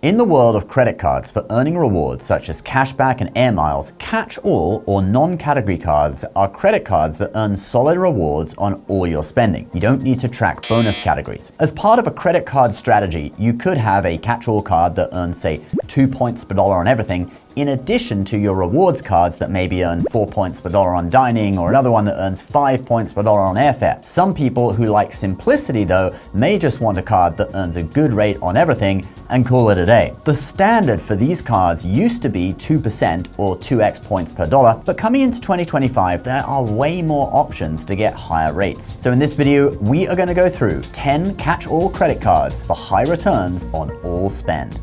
In the world of credit cards for earning rewards such as cashback and air miles, catch-all or non-category cards are credit cards that earn solid rewards on all your spending. You don't need to track bonus categories. As part of a credit card strategy, you could have a catch-all card that earns, say, 2 points per dollar on everything, in addition to your rewards cards that maybe earn 4 points per dollar on dining, or another one that earns 5 points per dollar on airfare. Some people who like simplicity, though, may just want a card that earns a good rate on everything and call it a day. The standard for these cards used to be 2% or 2x points per dollar, but coming into 2025, there are way more options to get higher rates. So in this video, we are going to go through 10 catch-all credit cards for high returns on all spend.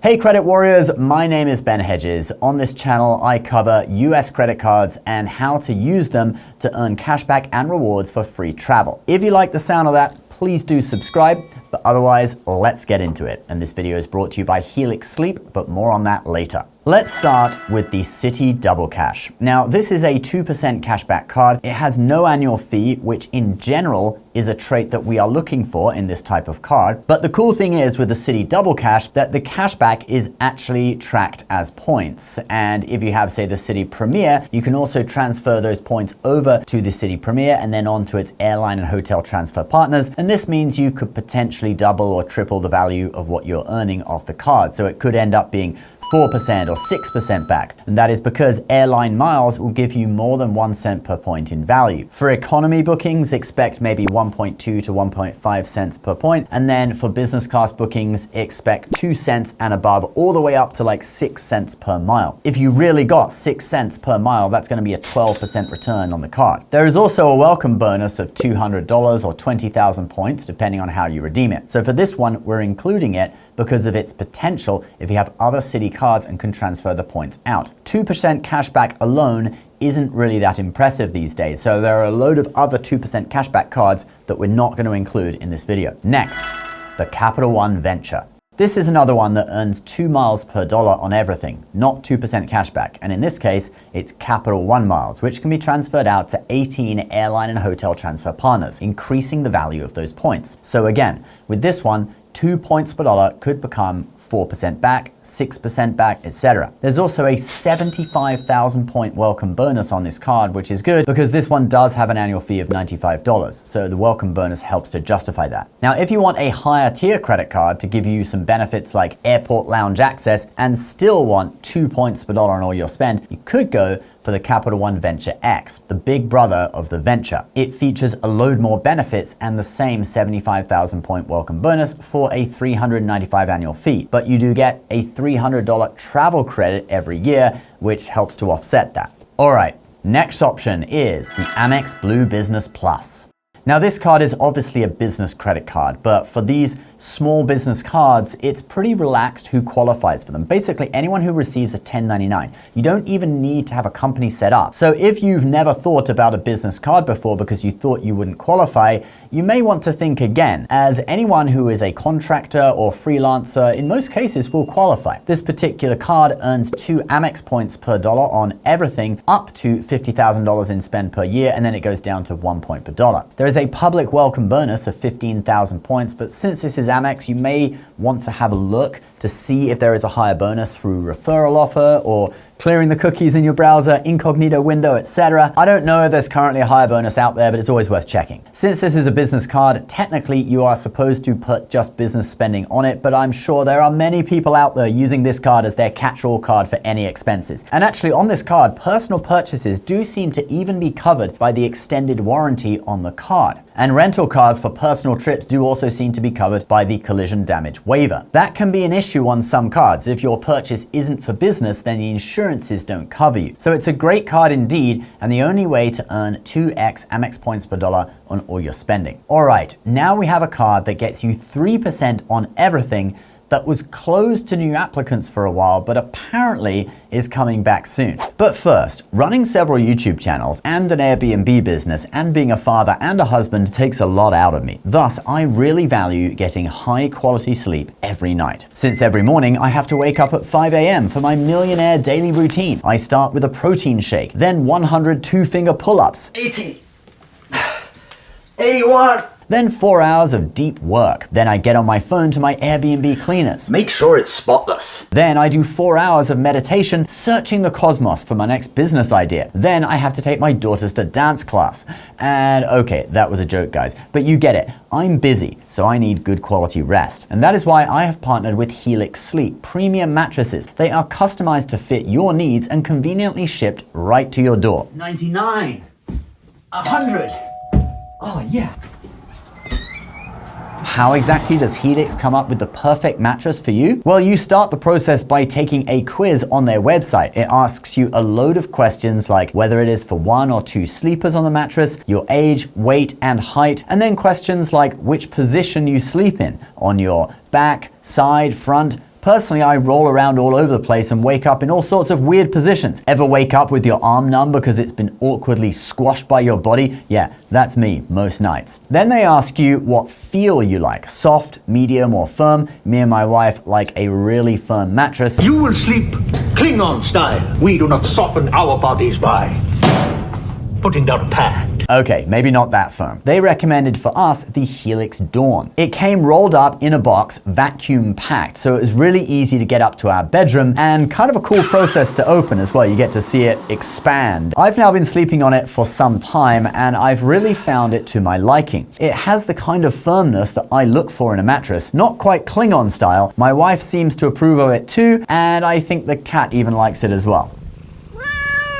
Hey credit warriors, my name is Ben Hedges. On this channel, I cover US credit cards and how to use them to earn cashback and rewards for free travel. If you like the sound of that, please do subscribe, but otherwise, let's get into it. And this video is brought to you by Helix Sleep, but more on that later. Let's start with the Citi Double Cash. Now, this is a 2% cashback card. It has no annual fee, which in general is a trait that we are looking for in this type of card. But the cool thing is with the Citi Double Cash that the cashback is actually tracked as points. And if you have, say, the Citi Premier, you can also transfer those points over to the Citi Premier and then on to its airline and hotel transfer partners. And this means you could potentially double or triple the value of what you're earning off the card. So it could end up being 4% or 6% back. And that is because airline miles will give you more than 1 cent per point in value. For economy bookings, expect maybe 1.2 to 1.5 cents per point. And then for business class bookings, expect 2 cents and above, all the way up to like 6 cents per mile. If you really got 6 cents per mile, that's going to be a 12% return on the card. There is also a welcome bonus of $200 or 20,000 points, depending on how you redeem it. So for this one, we're including it because of its potential if you have other Citi cards and can transfer the points out. 2% cashback alone isn't really that impressive these days, so there are a load of other 2% cashback cards that we're not going to include in this video. Next, the Capital One Venture. This is another one that earns 2 miles per dollar on everything, not 2% cashback. And in this case, it's Capital One miles, which can be transferred out to 18 airline and hotel transfer partners, increasing the value of those points. So again, with this one, 2 points per dollar could become 4% back, 6% back, etc. There's also a 75,000 point welcome bonus on this card, which is good because this one does have an annual fee of $95. So the welcome bonus helps to justify that. Now, if you want a higher tier credit card to give you some benefits like airport lounge access and still want 2 points per dollar on all your spend, you could go for the Capital One Venture X, the big brother of the Venture. It features a load more benefits and the same 75,000 point welcome bonus for a $395 annual fee. But you do get a $300 travel credit every year, which helps to offset that. All right, next option is the Amex Blue Business Plus. Now, this card is obviously a business credit card, but for these small business cards, it's pretty relaxed who qualifies for them. Basically, anyone who receives a 1099. You don't even need to have a company set up. So if you've never thought about a business card before because you thought you wouldn't qualify, you may want to think again, as anyone who is a contractor or freelancer in most cases will qualify. This particular card earns 2 Amex points per dollar on everything up to $50,000 in spend per year, and then it goes down to 1 point per dollar. There is a public welcome bonus of 15,000 points, but since this is Amex, you may want to have a look to see if there is a higher bonus through referral offer or clearing the cookies in your browser, incognito window, etc. I don't know if there's currently a higher bonus out there, but it's always worth checking. Since this is a business card, technically you are supposed to put just business spending on it, but I'm sure there are many people out there using this card as their catch-all card for any expenses. And actually on this card, personal purchases do seem to even be covered by the extended warranty on the card. And rental cars for personal trips do also seem to be covered by the collision damage waiver. That can be an issue on some cards. If your purchase isn't for business, then the insurances don't cover you. So it's a great card indeed, and the only way to earn 2x Amex points per dollar on all your spending. All right, now we have a card that gets you 3% on everything that was closed to new applicants for a while, but apparently is coming back soon. But first, running several YouTube channels and an Airbnb business and being a father and a husband takes a lot out of me. Thus, I really value getting high quality sleep every night. Since every morning I have to wake up at 5 a.m. for my millionaire daily routine. I start with a protein shake, then 100 two-finger pull-ups. 80, 81, Then 4 hours of deep work. Then I get on my phone to my Airbnb cleaners. Make sure it's spotless. Then I do 4 hours of meditation searching the cosmos for my next business idea. Then I have to take my daughters to dance class. And okay, that was a joke, guys, but you get it. I'm busy, so I need good quality rest. And that is why I have partnered with Helix Sleep premium mattresses. They are customized to fit your needs and conveniently shipped right to your door. 99. 100. Oh, yeah. How exactly does Helix come up with the perfect mattress for you? Well, you start the process by taking a quiz on their website. It asks you a load of questions like whether it is for 1 or 2 sleepers on the mattress, your age, weight, and height, and then questions like which position you sleep in, on your back, side, front. Personally, I roll around all over the place and wake up in all sorts of weird positions. Ever wake up with your arm numb because it's been awkwardly squashed by your body? Yeah, that's me most nights. Then they ask you what feel you like, soft, medium, or firm. Me and my wife like a really firm mattress. You will sleep Klingon style. We do not soften our bodies by putting down a pad. Okay, maybe not that firm. They recommended for us the Helix Dawn. It came rolled up in a box, vacuum packed, so it was really easy to get up to our bedroom and kind of a cool process to open as well. You get to see it expand. I've now been sleeping on it for some time and I've really found it to my liking. It has the kind of firmness that I look for in a mattress, not quite Klingon style. My wife seems to approve of it too, and I think the cat even likes it as well.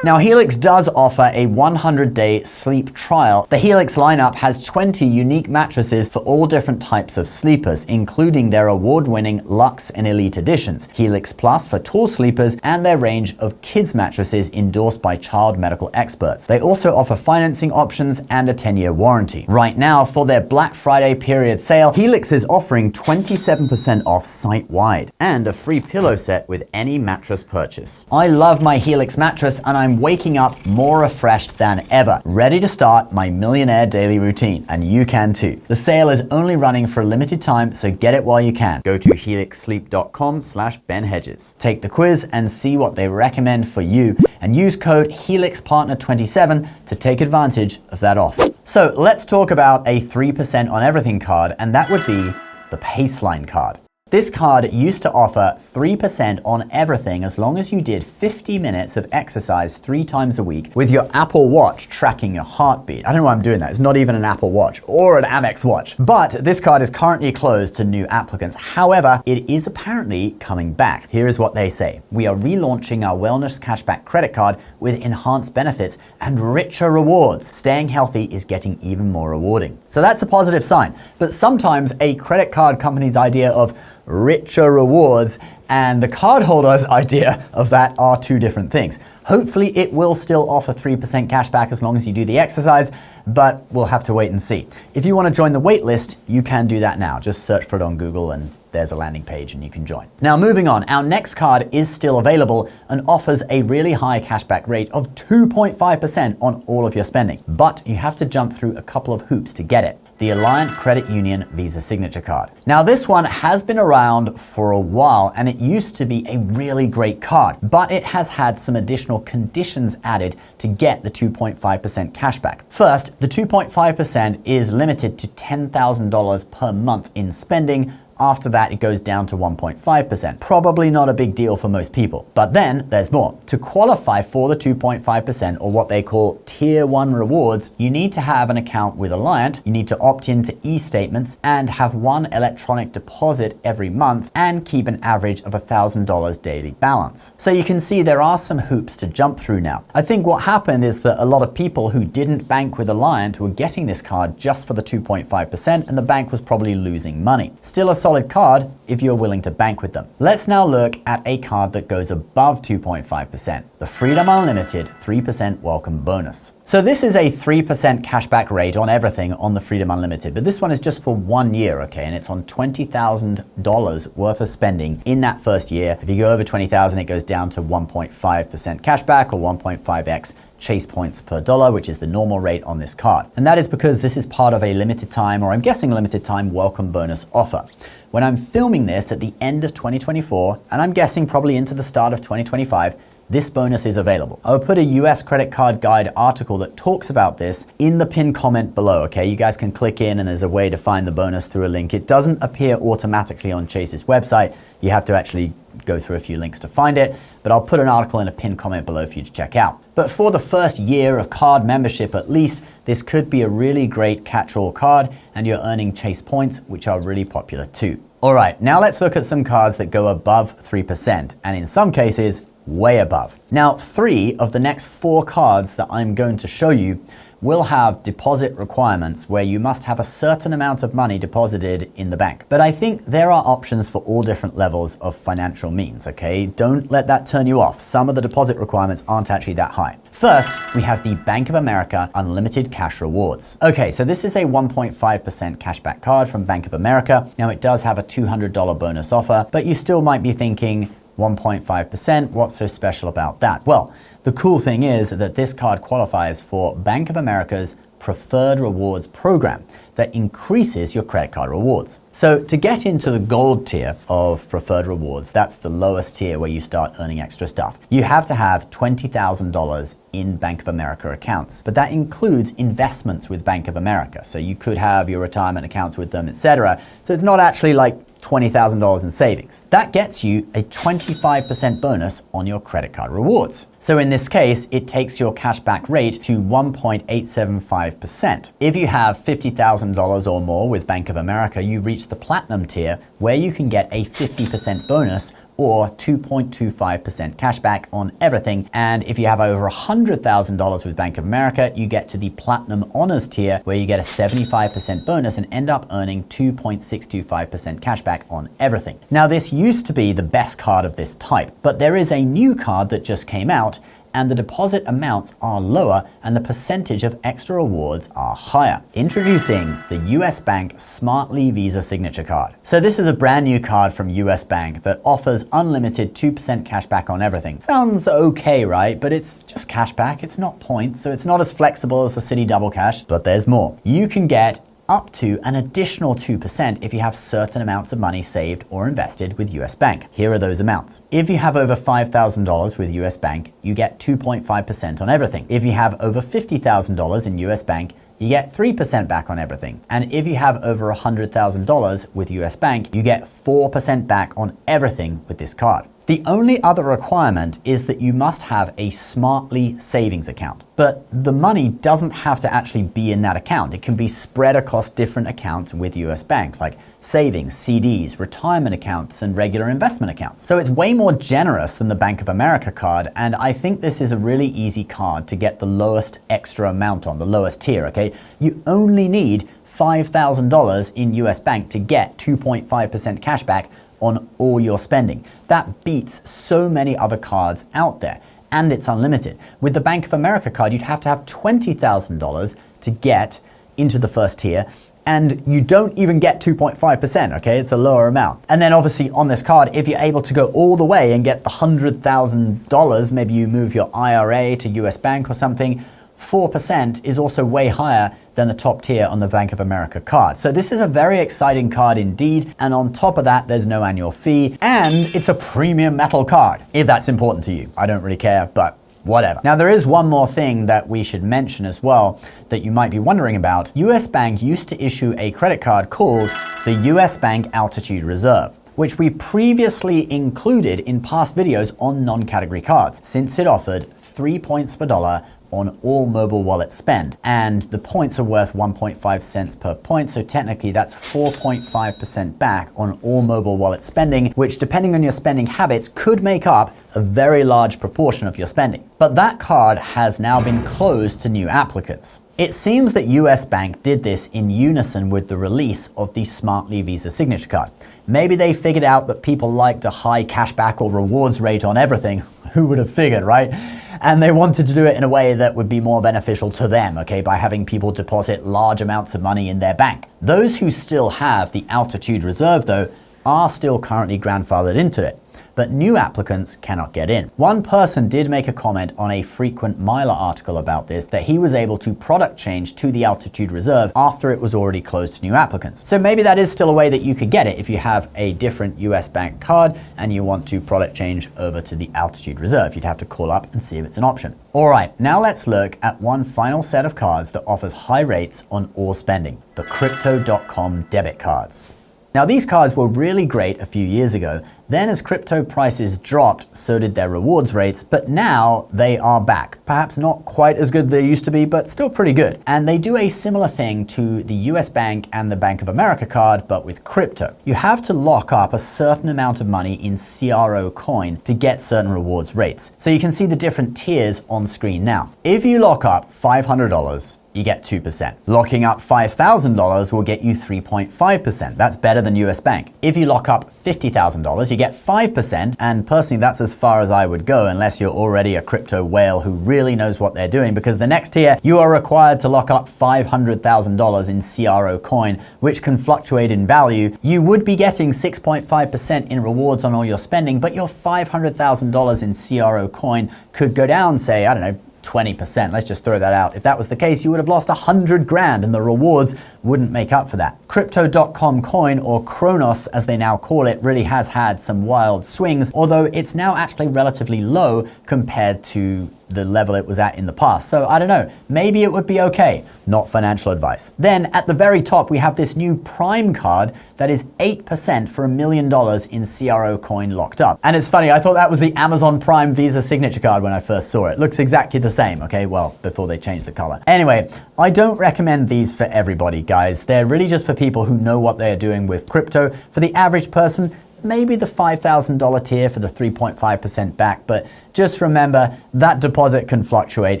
Now, Helix does offer a 100-day sleep trial. The Helix lineup has 20 unique mattresses for all different types of sleepers, including their award-winning Luxe and Elite editions, Helix Plus for tall sleepers, and their range of kids mattresses endorsed by child medical experts. They also offer financing options and a 10-year warranty. Right now, for their Black Friday period sale, Helix is offering 27% off site-wide and a free pillow set with any mattress purchase. I love my Helix mattress and I'm waking up more refreshed than ever, ready to start my millionaire daily routine, and you can too. The sale is only running for a limited time, so get it while you can. Go to helixsleep.com/benhedges. Take the quiz and see what they recommend for you, and use code HELIXPARTNER27 to take advantage of that offer. So let's talk about a 3% on everything card, and that would be the Paceline card. This card used to offer 3% on everything as long as you did 50 minutes of exercise 3 times a week with your Apple Watch tracking your heartbeat. I don't know why I'm doing that. It's not even an Apple Watch or an Amex watch. But this card is currently closed to new applicants. However, it is apparently coming back. Here is what they say. We are relaunching our wellness cashback credit card with enhanced benefits and richer rewards. Staying healthy is getting even more rewarding. So that's a positive sign. But sometimes a credit card company's idea of richer rewards and the cardholder's idea of that are 2 different things. Hopefully it will still offer 3% cash back as long as you do the exercise, but we'll have to wait and see. If you want to join the wait list, you can do that now. Just search for it on Google and there's a landing page and you can join. Now moving on, our next card is still available and offers a really high cashback rate of 2.5% on all of your spending, but you have to jump through a couple of hoops to get it. The Alliant Credit Union Visa Signature Card. Now this one has been around for a while and it used to be a really great card, but it has had some additional conditions added to get the 2.5% cashback. First, the 2.5% is limited to $10,000 per month in spending. After that, it goes down to 1.5%. Probably not a big deal for most people. But then there's more. To qualify for the 2.5% or what they call Tier 1 rewards, you need to have an account with Alliant, you need to opt into e-statements and have 1 electronic deposit every month and keep an average of $1,000 daily balance. So you can see there are some hoops to jump through now. I think what happened is that a lot of people who didn't bank with Alliant were getting this card just for the 2.5% and the bank was probably losing money. Still a solid card if you're willing to bank with them. Let's now look at a card that goes above 2.5%, the Freedom Unlimited 3% welcome bonus. So this is a 3% cashback rate on everything on the Freedom Unlimited, but this one is just for 1 year, okay? And it's on $20,000 worth of spending in that first year. If you go over 20,000, it goes down to 1.5% cashback or 1.5x Chase points per dollar, which is the normal rate on this card. And that is because this is part of a limited time, or I'm guessing a limited time welcome bonus offer. When I'm filming this at the end of 2024, and I'm guessing probably into the start of 2025, this bonus is available. I'll put a US credit card guide article that talks about this in the pinned comment below, okay? You guys can click in and there's a way to find the bonus through a link. It doesn't appear automatically on Chase's website. You have to actually go through a few links to find it, but I'll put an article in a pinned comment below for you to check out. But for the first year of card membership at least, this could be a really great catch-all card, and you're earning Chase points, which are really popular too. All right, now let's look at some cards that go above 3%, and in some cases, way above. Now, 3 of the next 4 cards that I'm going to show you will have deposit requirements where you must have a certain amount of money deposited in the bank. But I think there are options for all different levels of financial means, okay? Don't let that turn you off. Some of the deposit requirements aren't actually that high. First, we have the Bank of America Unlimited Cash Rewards. Okay, so this is a 1.5% cashback card from Bank of America. Now, it does have a $200 bonus offer, but you still might be thinking, 1.5%, what's so special about that? Well, the cool thing is that this card qualifies for Bank of America's Preferred Rewards program that increases your credit card rewards. So to get into the gold tier of Preferred Rewards, that's the lowest tier where you start earning extra stuff, you have to have $20,000 in Bank of America accounts. But that includes investments with Bank of America. So you could have your retirement accounts with them, etc. So it's not actually like $20,000 in savings. That gets you a 25% bonus on your credit card rewards. So in this case, it takes your cashback rate to 1.875%. If you have $50,000 or more with Bank of America, you reach the platinum tier where you can get a 50% bonus or 2.25% cashback on everything. And if you have over $100,000 with Bank of America, you get to the Platinum Honors tier where you get a 75% bonus and end up earning 2.625% cashback on everything. Now, this used to be the best card of this type, but there is a new card that just came out, and the deposit amounts are lower and the percentage of extra rewards are higher. Introducing the US Bank Smartly Visa Signature Card. So this is a brand new card from US Bank that offers unlimited 2% cashback on everything. Sounds okay, right? But it's just cashback, it's not points, so it's not as flexible as the Citi Double Cash, but there's more. You can get up to an additional 2% if you have certain amounts of money saved or invested with US Bank. Here are those amounts. If you have over $5,000 with US Bank, you get 2.5% on everything. If you have over $50,000 in US Bank, you get 3% back on everything. And if you have over $100,000 with US Bank, you get 4% back on everything with this card. The only other requirement is that you must have a Smartly savings account. But the money doesn't have to actually be in that account. It can be spread across different accounts with US Bank, like savings, CDs, retirement accounts, and regular investment accounts. So it's way more generous than the Bank of America card, and I think this is a really easy card to get the lowest extra amount on, the lowest tier, okay? You only need $5,000 in US Bank to get 2.5% cashback on all your spending. That beats so many other cards out there, and it's unlimited. With the Bank of America card, you'd have to have $20,000 to get into the first tier, and you don't even get 2.5%, okay? It's a lower amount. And then obviously on this card, if you're able to go all the way and get the $100,000, maybe you move your IRA to US Bank or something, 4% is also way higher than the top tier on the Bank of America card. So this is a very exciting card indeed, and on top of that, there's no annual fee, and it's a premium metal card, if that's important to you. I don't really care, but whatever. Now, there is one more thing that we should mention as well that you might be wondering about. US Bank used to issue a credit card called the US Bank Altitude Reserve, which we previously included in past videos on non-category cards, since it offered 3 points per dollar on all mobile wallet spend. And the points are worth 1.5 cents per point, so technically that's 4.5% back on all mobile wallet spending, which depending on your spending habits could make up a very large proportion of your spending. But that card has now been closed to new applicants. It seems that US Bank did this in unison with the release of the Smartly Visa Signature Card. Maybe they figured out that people liked a high cashback or rewards rate on everything. Who would have figured, right? And they wanted to do it in a way that would be more beneficial to them, okay, by having people deposit large amounts of money in their bank. Those who still have the Altitude Reserve, though, are still currently grandfathered into it. but new applicants cannot get in. One person did make a comment on a frequent miler article about this, that he was able to product change to the altitude reserve after it was already closed to new applicants. So maybe that is still a way that you could get it if you have a different US bank card and you want to product change over to the altitude reserve. You'd have to call up and see if it's an option. All right, now let's look at one final set of cards that offers high rates on all spending, the Crypto.com debit cards. Now, these cards were really great a few years ago. Then as crypto prices dropped, so did their rewards rates, but now they are back. Perhaps not quite as good as they used to be, but still pretty good. And they do a similar thing to the US Bank and the Bank of America card, but with crypto. You have to lock up a certain amount of money in CRO coin to get certain rewards rates. So you can see the different tiers on screen now. If you lock up $500, you get 2%. Locking up $5,000 will get you 3.5%. That's better than US Bank. If you lock up $50,000, you get 5%, and personally that's as far as I would go unless you're already a crypto whale who really knows what they're doing, because the next tier you are required to lock up $500,000 in CRO coin, which can fluctuate in value. You would be getting 6.5% in rewards on all your spending, but your $500,000 in CRO coin could go down, say, I don't know, 20%. Let's just throw that out. If that was the case, you would have lost 100 grand and the rewards wouldn't make up for that. Crypto.com coin, or Kronos as they now call it, really has had some wild swings, although it's now actually relatively low compared to the level it was at in the past. So I don't know, maybe it would be okay. Not financial advice. Then at the very top, we have this new Prime card that is 8% for $1 million in CRO coin locked up. And it's funny, I thought that was the Amazon Prime Visa signature card when I first saw it. Looks exactly the same, okay? Well, before they changed the color. Anyway, I don't recommend these for everybody, guys. They're really just for people who know what they're doing with crypto. For the average person, maybe the $5,000 tier for the 3.5% back, but just remember that deposit can fluctuate.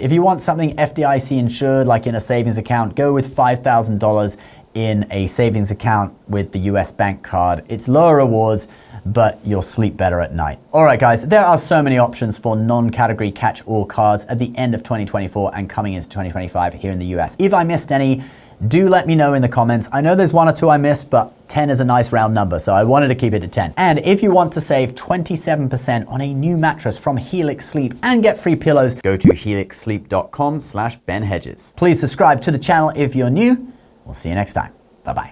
If you want something FDIC insured, like in a savings account, go with $5,000 in a savings account with the US Bank card. It's lower rewards, but you'll sleep better at night. All right, guys, there are so many options for non-category catch-all cards at the end of 2024 and coming into 2025 here in the US. If I missed any, do let me know in the comments. I know there's one or two I missed, but 10 is a nice round number, so I wanted to keep it at 10. And if you want to save 27% on a new mattress from Helix Sleep and get free pillows, go to helixsleep.com/BenHedges. Please subscribe to the channel if you're new. We'll see you next time. Bye-bye.